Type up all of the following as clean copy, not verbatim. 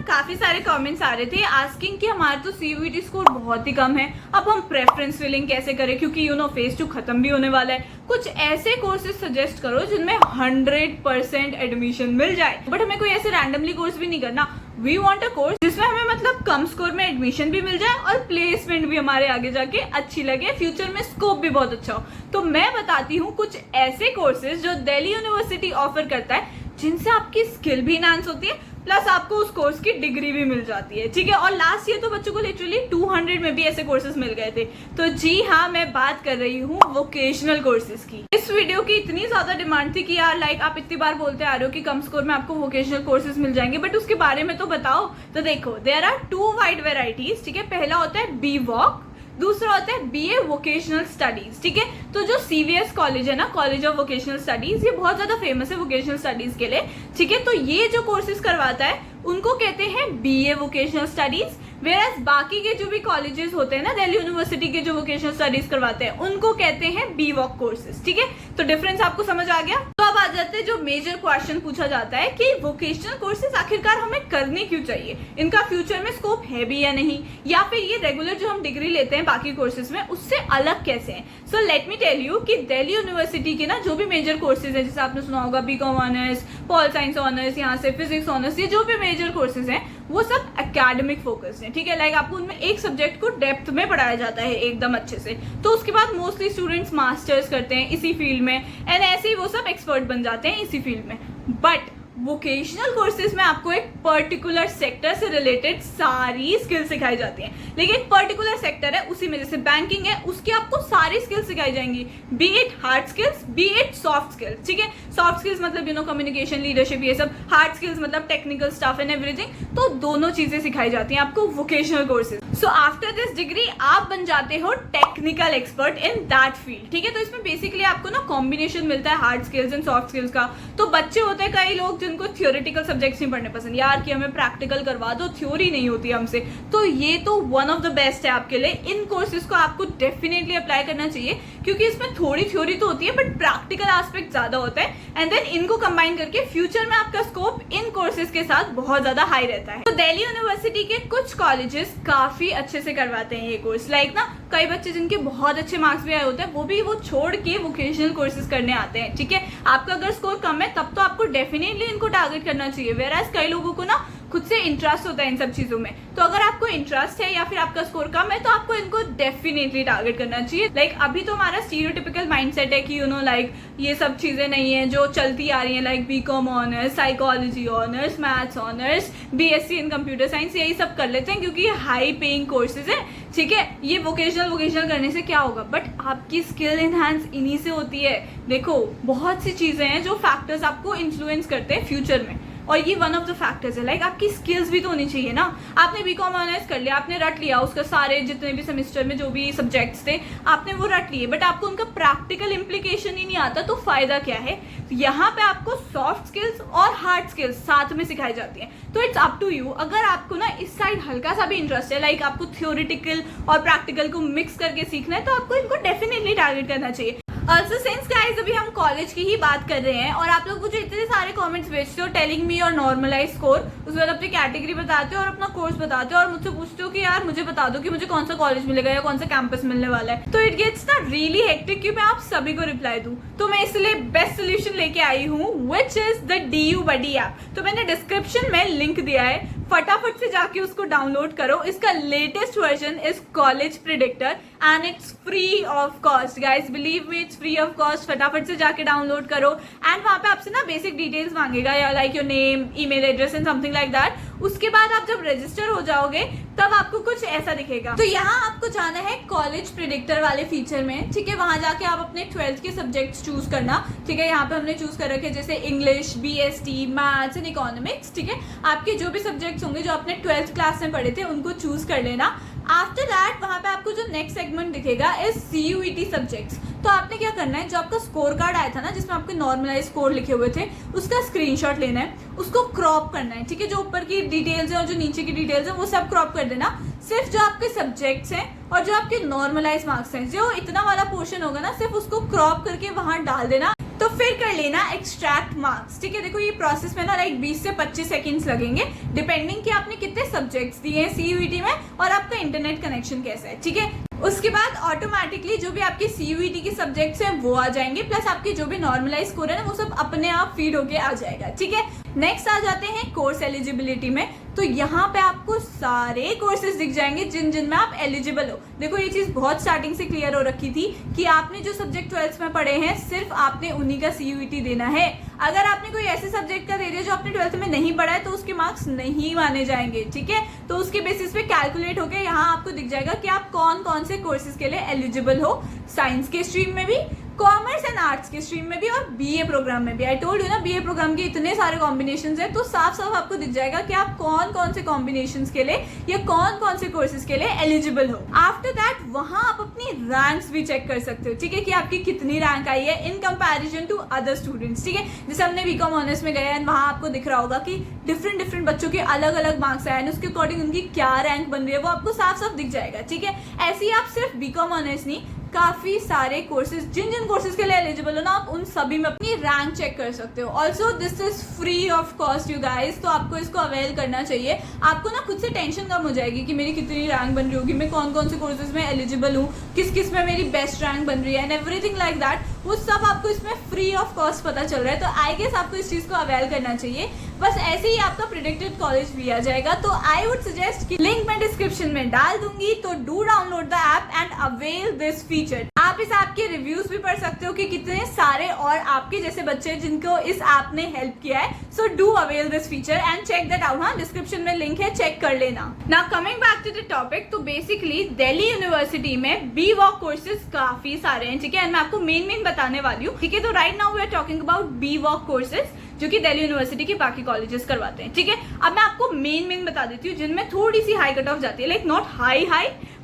काफी सारे कमेंट्स आ रहे थे आस्किंग कि हमारा तो सीयूईटी स्कोर बहुत ही कम है, अब हम प्रेफरेंस फिलिंग कैसे करें क्योंकि फेज 2 खत्म भी होने वाला है। कुछ ऐसे कोर्सेज सजेस्ट करो जिनमें 100% एडमिशन मिल जाए। बट हमें कोई ऐसे रैंडमली कोर्स भी नहीं करना। वी वांट अ कोर्स जिसमें हमें मतलब कम स्कोर में एडमिशन भी मिल जाए और प्लेसमेंट भी हमारे आगे जाके अच्छी लगे, फ्यूचर में स्कोप भी बहुत अच्छा हो। तो मैं बताती हूँ कुछ ऐसे कोर्सेज जो दिल्ली यूनिवर्सिटी ऑफर करता है जिनसे आपकी स्किल भी इनहांस होती है प्लस आपको उस कोर्स की डिग्री भी मिल जाती है। ठीक है, और लास्ट ईयर तो बच्चों को लिटरली 200 में भी ऐसे कोर्सेज मिल गए थे। तो जी हाँ, मैं बात कर रही हूँ वोकेशनल कोर्सेज की। इस वीडियो की इतनी ज्यादा डिमांड थी कि यार लाइक आप इतनी बार बोलते आ रहे हो कि कम स्कोर में आपको वोकेशनल कोर्सेज मिल जाएंगे, बट उसके बारे में तो बताओ। तो देखो, देयर आर 2 वाइड वेराइटीज। ठीक है, पहला होता है बी वॉक, दूसरा होता है बीए वोकेशनल स्टडीज। ठीक है, तो जो सीवीएस कॉलेज है ना, कॉलेज ऑफ वोकेशनल स्टडीज, ये बहुत ज्यादा फेमस है वोकेशनल स्टडीज के लिए। ठीक है, तो ये जो कोर्सेज करवाता है उनको कहते हैं बीए वोकेशनल स्टडीज, वेयरएज बाकी के जो भी कॉलेजेस होते हैं ना दिल्ली यूनिवर्सिटी के जो वोकेशनल स्टडीज करवाते हैं उनको कहते हैं बी वॉक कोर्सेज। ठीक है, तो डिफरेंस आपको समझ आ गया। तो अब आ जाते हैं जो मेजर क्वेश्चन पूछा जाता है कि वोकेशनल कोर्सेज आखिरकार हमें करने क्यों चाहिए, इनका फ्यूचर में स्कोप है भी या नहीं, या फिर ये रेगुलर जो हम डिग्री लेते हैं बाकी कोर्सेज में उससे अलग कैसे हैं। So let me tell you कि दिल्ली यूनिवर्सिटी के ना जो भी मेजर कोर्सेज है, जैसे आपने सुना होगा BCom honours, pol science honours, यहाँ से फिजिक्स ऑनर्स, ये जो भी मेजर कोर्सेज हैं वो सब एकेडमिक फोकस है। ठीक है, लाइक आपको उनमें एक सब्जेक्ट को डेप्थ में पढ़ाया जाता है एकदम अच्छे से। तो उसके बाद मोस्टली स्टूडेंट्स मास्टर्स करते हैं इसी फील्ड में एंड ऐसे ही वो सब एक्सपर्ट बन जाते हैं इसी फील्ड में। बट वोकेशनल कोर्सेज में आपको एक पर्टिकुलर सेक्टर से रिलेटेड सारी स्किल्स सिखाई जाती हैं। लेकिन एक पर्टिकुलर सेक्टर है उसी में, जैसे बैंकिंग है, उसकी आपको सारी स्किल्स सिखाई जाएंगी, B it hard skills, B it soft skills. ठीक है, सॉफ्ट स्किल्स मतलब कम्युनिकेशन, लीडरशिप, ये सब। हार्ड स्किल्स मतलब टेक्निकल स्टफ एंड एवरीथिंग। तो दोनों चीजें सिखाई जाती हैं आपको vocational courses. So after this degree आप बन जाते हो technical expert in that field. ठीक है, तो इसमें बेसिकली आपको ना कॉम्बिनेशन मिलता है hard skills and soft skills का। तो बच्चे होते हैं कई लोग जिनको थियोरेटिकल सब्जेक्ट्स नहीं पढ़ने पसंद, यार कि हमें प्रैक्टिकल करवा दो, थ्योरी नहीं होती हमसे। तो ये तो वन ऑफ द बेस्ट है आपके लिए। इन कोर्सेज को आपको डेफिनेटली अप्लाई करना चाहिए क्योंकि इसमें थोड़ी थ्योरी तो होती है बट प्रैक्टिकल एस्पेक्ट ज्यादा होता है। एंड देन इनको कंबाइन करके फ्यूचर में आपका स्कोप इन कोर्सेज के साथ बहुत ज्यादा हाई रहता है। तो दिल्ली यूनिवर्सिटी के कुछ कॉलेजेस काफी अच्छे से करवाते हैं ये कोर्स। लाइक ना कई बच्चे जिनके बहुत अच्छे मार्क्स भी आए होते हैं वो छोड़ के वोकेशनल कोर्सेज करने आते हैं। ठीक है, आपका अगर स्कोर कम है तब तो आपको डेफिनेटली इनको टारगेट करना चाहिए। वेयरएज कई लोगों को ना खुद से इंटरेस्ट होता है इन सब चीजों में, तो अगर आपको इंटरेस्ट है या फिर आपका स्कोर कम है तो आपको इनको डेफिनेटली टारगेट करना चाहिए। लाइक अभी तो हमारा स्टीरियोटिपिकल माइंडसेट है कि लाइक ये सब चीजें नहीं है जो चलती आ रही है, like BCom honours, psychology honours, maths honours, BSc in computer science, यही सब कर लेते हैं क्योंकि हाई पेइंग कोर्सेज है। ठीक है, ये वोकेशनल करने से क्या होगा, बट आपकी स्किल इनहांस इन्हीं से होती है। देखो, बहुत सी चीजें हैं जो फैक्टर्स आपको इन्फ्लुएंस करते हैं फ्यूचर में, और ये वन ऑफ द फैक्टर्स है। लाइक आपकी स्किल्स भी तो होनी चाहिए ना। आपने बीकॉम ऑनर्स कर लिया, आपने रट लिया उसका सारे जितने भी सेमेस्टर में जो भी सब्जेक्ट्स थे आपने वो रट लिए, बट आपको उनका प्रैक्टिकल इम्प्लीकेशन ही नहीं आता, तो फायदा क्या है। यहाँ पे आपको सॉफ्ट स्किल्स और हार्ड स्किल्स साथ में सिखाई जाती हैं। तो इट्स अप टू यू, अगर आपको ना इस साइड हल्का सा भी इंटरेस्ट है, लाइक आपको थ्योरेटिकल और प्रैक्टिकल को मिक्स करके सीखना है, तो आपको इनको डेफिनेटली टारगेट करना चाहिए। ऑल्सो सिंस गाइस अभी हम कॉलेज की ही बात कर रहे हैं और आप लोग मुझे इतने सारे कमेंट्स भेजते हो टेलिंग मी और नॉर्मलाइज स्कोर, उसके बाद अपनी कैटेगरी बताते हो और अपना कोर्स बताते हो और मुझसे पूछते हो कि यार मुझे बता दो कि मुझे कौन सा कॉलेज मिलेगा या कौन सा कैंपस मिलने वाला है। तो इट गेट्स ना रियली हेक्टिक कि मैं आप सभी को रिप्लाई दूं। तो मैं इसलिए बेस्ट सोल्यूशन लेके आई हूँ which is the DU Buddy app. तो मैंने डिस्क्रिप्शन में लिंक दिया है, फटाफट से जाके उसको डाउनलोड करो। इसका latest version is college predictor and it's free of cost. Guys believe me, it's free of cost. फटाफट से जाके डाउनलोड करो एंड वहां पे आपसे ना बेसिक डिटेल्स मांगेगा, या like your name, email address and something like that. उसके बाद आप जब रजिस्टर हो जाओगे तब आपको कुछ ऐसा दिखेगा। तो यहाँ आपको जाना है कॉलेज प्रिडिक्टर वाले फीचर में। ठीक है, वहां जाके आप अपने 12th के सब्जेक्ट्स चूज करना। ठीक है, यहाँ पे हमने चूज कर रखे जैसे English, BST, maths and economics. ठीक है, आपके जो भी सब्जेक्ट्स होंगे जो आपने 12th क्लास में पढ़े थे उनको चूज कर लेना। आफ्टर दैट वहां पे आपको जो नेक्स्ट सेगमेंट दिखेगा इज CUET सब्जेक्ट्स। तो आपने क्या करना है, जो आपका स्कोर कार्ड आया था ना जिसमें आपके नॉर्मलाइज स्कोर लिखे हुए थे, उसका स्क्रीनशॉट लेना है, उसको क्रॉप करना है। ठीक है, जो ऊपर की डिटेल्स है और जो नीचे की डिटेल्स है वो सब क्रॉप कर देना। सिर्फ जो आपके सब्जेक्ट्स हैं और जो आपके नॉर्मलाइज मार्क्स हैं, जो इतना वाला पोर्शन होगा ना, सिर्फ उसको क्रॉप करके वहां डाल देना। तो फिर कर लेना एक्सट्रैक्ट मार्क्स, ठीक है। देखो ये प्रोसेस में ना लाइक 20 से 25 सेकंड्स लगेंगे, डिपेंडिंग कि आपने कितने सब्जेक्ट्स दिए हैं CUET में और आपका इंटरनेट कनेक्शन कैसा है, ठीक है। उसके बाद ऑटोमेटिकली जो भी आपके CUET के सब्जेक्ट्स हैं वो आ जाएंगे, प्लस आपके जो भी नॉर्मलाइज स्कोर है ना वो सब अपने आप फीड होके आ जाएगा, ठीक है। नेक्स्ट आ जाते हैं कोर्स एलिजिबिलिटी में। तो यहाँ पे आपको सारे कोर्सेज दिख जाएंगे जिन में आप एलिजिबल हो। देखो ये चीज बहुत स्टार्टिंग से क्लियर हो रखी थी कि आपने जो सब्जेक्ट 12th में पढ़े हैं सिर्फ आपने उन्हीं का CUET देना है। अगर आपने कोई ऐसे सब्जेक्ट का दे दिया जो आपने 12th में नहीं पढ़ा है तो उसके मार्क्स नहीं माने जाएंगे, ठीक है। तो उसके बेसिस पे कैलकुलेट होके यहाँ आपको दिख जाएगा कि आप कौन कौन से कोर्सेज के लिए एलिजिबल हो, साइंस के स्ट्रीम में भी, कॉमर्स एंड आर्ट्स के स्ट्रीम में भी और BA प्रोग्राम में भी। आई टोल्ड यू ना BA प्रोग्राम के इतने सारे कॉम्बिनेशंस हैं, तो साफ साफ आपको दिख जाएगा कि आप कौन कौन से कॉम्बिनेशंस के लिए या कौन कौन से कोर्सेज के लिए एलिजिबल हो। आफ्टर दैट वहां आप अपनी रैंक्स भी चेक कर सकते हो, ठीक है, कि आपकी कितनी रैंक आई है in comparison to other students, ठीक है। जैसे हमने BCom ऑनर्स में गए हैं, वहां आपको दिख रहा होगा कि डिफरेंट बच्चों के अलग अलग मार्क्स आए हैं, उसके अकॉर्डिंग उनकी क्या रैंक बन रही है वो आपको साफ साफ दिख जाएगा, ठीक है। ऐसे ही आप सिर्फ BCom ऑनर्स नहीं, काफी सारे कोर्सेज जिन कोर्सेज के लिए एलिजिबल हो ना आप उन सभी में अपनी रैंक चेक कर सकते हो। Also this is free of cost you guys, तो आपको इसको अवेल करना चाहिए। आपको ना खुद से टेंशन कम हो जाएगी कि मेरी कितनी रैंक बन रही होगी, मैं कौन कौन से कोर्सेज में एलिजिबल हूँ, किस में मेरी बेस्ट रैंक बन रही है एंड एवरीथिंग लाइक दैट, वो सब आपको इसमें फ्री ऑफ कॉस्ट पता चल रहा है। तो आई गेस आपको इस चीज को अवेल करना चाहिए। बस ऐसे ही आपका प्रेडिक्टेड कॉलेज भी आ जाएगा। तो आई वुड सजेस्ट कि लिंक मैं डिस्क्रिप्शन में डाल दूंगी, तो do download the app and avail this feature. आप इस ऐप के रिव्यूज भी पढ़ सकते हो कि कितने सारे और आपके जैसे बच्चे जिनको इस ऐप ने हेल्प किया है। So do avail this feature and check that out. हाँ, डिस्क्रिप्शन में लिंक है, चेक कर लेना। Now coming back to the topic, तो बेसिकली दिल्ली यूनिवर्सिटी में BVOC कोर्सेज काफी सारे हैं, ठीक है, एंड मैं आपको मेन बताने वाली हूँ, ठीक है। तो right now we are talking about BVOC courses जो कि दिल्ली यूनिवर्सिटी के बाकी कॉलेजेस करवाते हैं, ठीक है। अब मैं आपको मेन बता देती हूँ जिनमें थोड़ी सी हाई कट ऑफ जाती है, लाइक नॉट हाई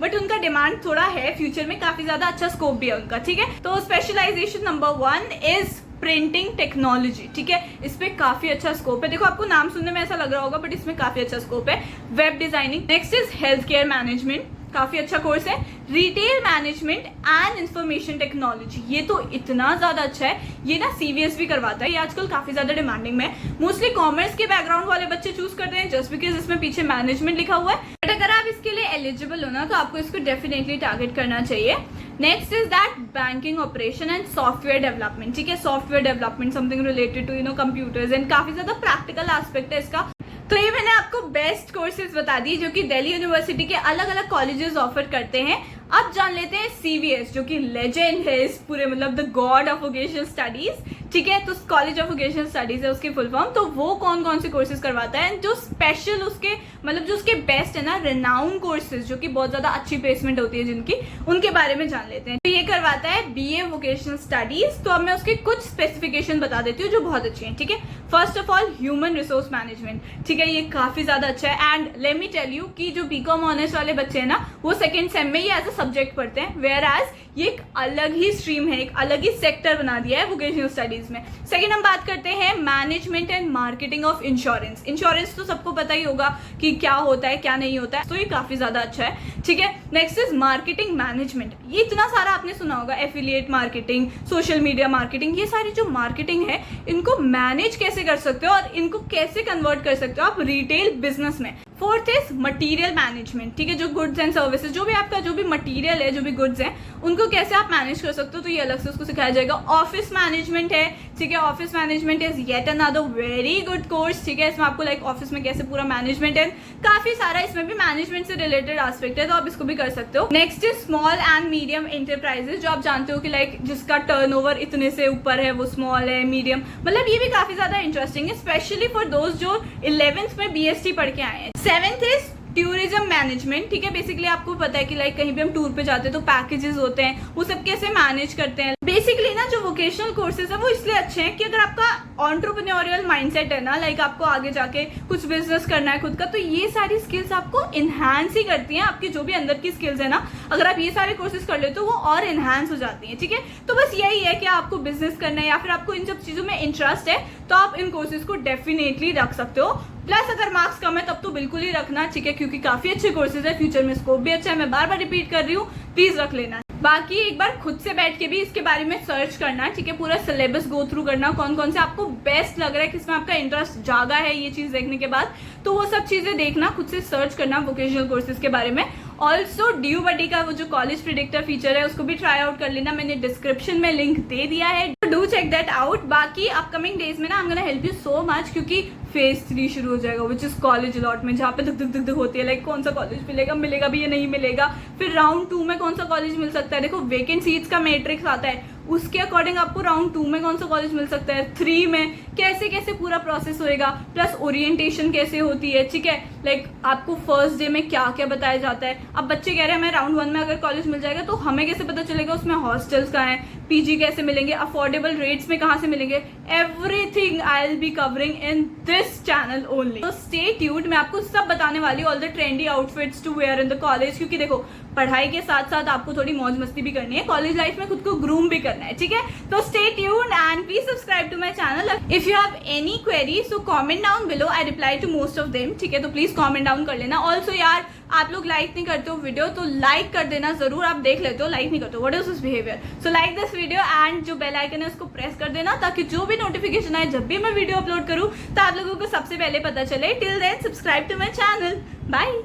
बट उनका डिमांड थोड़ा है, फ्यूचर में काफी ज्यादा अच्छा स्कोप भी है उनका, ठीक है। तो specialization number 1 is printing technology, ठीक है। इस पे काफी अच्छा स्कोप है। देखो आपको नाम सुनने में ऐसा लग रहा होगा बट इसमें काफी अच्छा स्कोप है। Web designing. Next is health care management, काफी अच्छा कोर्स है। Retail management and information technology, ये तो इतना ज्यादा अच्छा है, ये ना CVS भी करवाता है, ये आजकल काफी ज्यादा डिमांडिंग में है। मोस्टली कॉमर्स के बैकग्राउंड वाले बच्चे चूज करते हैं जस्ट बिकॉज इसमें पीछे मैनेजमेंट लिखा हुआ है। बट अगर आप इसके लिए एलिजिबल हो ना तो आपको इसको डेफिनेटली टारगेट करना चाहिए। Next is that banking operation and software development, ठीक है। Software development something related to computers and काफी ज्यादा प्रैक्टिकल एस्पेक्ट है इसका। तो ये मैंने आपको बेस्ट कोर्सेज बता दिए जो कि दिल्ली यूनिवर्सिटी के अलग अलग कॉलेजेस ऑफर करते हैं। अब जान लेते हैं CVS जो कि लेजेंड है इस पूरे मतलब the God of vocational studies, ठीक है। तो कॉलेज ऑफ वोकेशनल स्टडीज है उसकी फुल फॉर्म। तो वो कौन कौन से कोर्सेज करवाता है, जो स्पेशल उसके मतलब जो उसके बेस्ट है ना रेनाउंड कोर्सेज जो कि बहुत ज्यादा अच्छी प्लेसमेंट होती है जिनकी, उनके बारे में जान लेते हैं। तो ये करवाता है BA वोकेशनल स्टडीज। तो अब मैं उसके कुछ स्पेसिफिकेशन बता देती हूँ जो बहुत अच्छी हैं, ठीक है। First of all human resource management, ठीक है, ये काफी ज्यादा अच्छा है। And let me tell you कि जो BCom ऑनर्स वाले बच्चे हैं ना वो सेकंड सेम में ये एज अ सब्जेक्ट पढ़ते हैं, वेयर एज ये एक अलग ही स्ट्रीम है, एक अलग ही सेक्टर बना दिया है वोकेशनल स्टडीज में। सेकंड हम बात करते हैं management and marketing of insurance. Insurance तो सबको पता ही होगा कि क्या होता है क्या नहीं होता है, तो ये काफी ज्यादा अच्छा है, ठीक है। नेक्स्ट इज मार्केटिंग मैनेजमेंट, ये इतना सारा आपने सुना होगा, affiliate marketing, social media marketing, ये सारी जो मार्केटिंग है इनको मैनेज कैसे कर सकते हो और इनको कैसे कन्वर्ट कर सकते हो आप रिटेल बिजनेस में। फोर्थ इज मटीरियल मैनेजमेंट, ठीक है, जो गुड्स एंड सर्विसेज, जो भी आपका जो भी मटीरियल है, जो भी गुड्स हैं, उनको कैसे आप मैनेज कर सकते हो, तो ये अलग से उसको सिखाया जाएगा। ऑफिस मैनेजमेंट है, ठीक है, office management is yet another very good course, ठीक है। इसमें आपको लाइक ऑफिस में कैसे पूरा मैनेजमेंट है, काफी सारा इसमें भी मैनेजमेंट से रिलेटेड एस्पेक्ट है, तो आप इसको भी कर सकते हो। Next is small and medium enterprises, जो आप जानते हो कि लाइक जिसका टर्नओवर इतने से ऊपर है वो स्मॉल है, मीडियम, मतलब ये भी काफी ज्यादा इंटरेस्टिंग है, स्पेशली फॉर दोस्त जो 11th में BST पढ़ के आए हैं। 7th इज टूरिज्म मैनेजमेंट, ठीक है। बेसिकली आपको पता है कि लाइक कहीं भी हम टूर पे जाते हैं तो पैकेजेस होते हैं, वो सब कैसे मैनेज करते हैं। बेसिकली ना जो वोकेशनल कोर्सेज है वो इसलिए अच्छे हैं कि अगर आपका एंटरप्रेन्योरियल माइंडसेट है ना, लाइक आपको आगे जाके कुछ बिजनेस करना है खुद का, तो ये सारी स्किल्स आपको इनहांस ही करती हैं। आपकी जो भी अंदर की स्किल्स है ना, अगर आप ये सारे कोर्सेज कर लेते हो वो और इनहांस हो जाती हैं, ठीक है। तो बस यही है कि आपको बिजनेस करना है या फिर आपको इन सब चीजों में इंटरेस्ट है तो आप इन कोर्सेज को डेफिनेटली रख सकते हो। प्लस अगर मार्क्स कम है तब तो बिल्कुल ही रखना, ठीक है, क्योंकि काफी अच्छे कोर्सेज है, फ्यूचर में स्कोप भी अच्छा है। मैं बार बार रिपीट कर रही हूँ, प्लीज रख लेना। बाकी एक बार खुद से बैठ के भी इसके बारे में सर्च करना, ठीक है, पूरा सिलेबस गो थ्रू करना, कौन कौन से आपको बेस्ट लग रहा है, किसमें आपका इंटरेस्ट जागा है ये चीज देखने के बाद, तो वो सब चीजें देखना, खुद से सर्च करना वोकेशनल कोर्सेज के बारे में। ऑल्सो ड्यू बडी का वो जो कॉलेज प्रिडिक्टर फीचर है उसको भी ट्राई आउट कर लेना, मैंने डिस्क्रिप्शन में लिंक दे दिया है, डू चेक दैट आउट। बाकी अपकमिंग डेज में ना I am gonna help you so much, क्योंकि फेज 3 शुरू हो जाएगा विच इज कॉलेज अलॉटमेंट, जहाँ पे धक धक धक धक होती है, लाइक कौन सा कॉलेज मिलेगा, मिलेगा भी या नहीं मिलेगा, फिर राउंड 2 में कौन सा कॉलेज मिल सकता है। देखो वेकेंट सीट्स का मैट्रिक्स आता है, उसके अकॉर्डिंग आपको राउंड 2 में कौन सा कॉलेज मिल सकता है, 3 में कैसे कैसे पूरा प्रोसेस होएगा, प्लस ओरिएंटेशन कैसे होती है, ठीक है, लाइक आपको फर्स्ट डे में क्या क्या बताया जाता है। अब बच्चे कह रहे हैं हमें राउंड 1 में अगर कॉलेज मिल जाएगा तो हमें कैसे पता चलेगा उसमें हॉस्टल्स कहाँ हैं, पीजी कैसे मिलेंगे, अफोर्डेबल रेट्स में कहाँ से मिलेंगे, everything I will be covering in this channel only. तो स्टे ट्यून्ड, मैं आपको सब बताने वाली हूँ, all the trendy outfits to wear in the college, क्योंकि देखो पढ़ाई के साथ साथ आपको थोड़ी मौज मस्ती भी करनी है, कॉलेज लाइफ में खुद को ग्रूम भी करना है, ठीक है। तो stay tuned and please subscribe to my channel. If you have any query so comment down below, I reply to most of them, ठीक है, तो प्लीज कमेंट डाउन कर लेना। ऑल्सो यार आप लोग लाइक नहीं करते हो वीडियो तो लाइक कर देना जरूर, आप देख लेते हो लाइक नहीं करते हो, what is this behaviour. So like this video and जो बेल आइकन है उसको प्रेस कर देना, ताकि जो भी नोटिफिकेशन आए जब भी मैं वीडियो अपलोड करूँ तो आप लोगों को सबसे पहले पता चले। Till then subscribe to my channel, bye.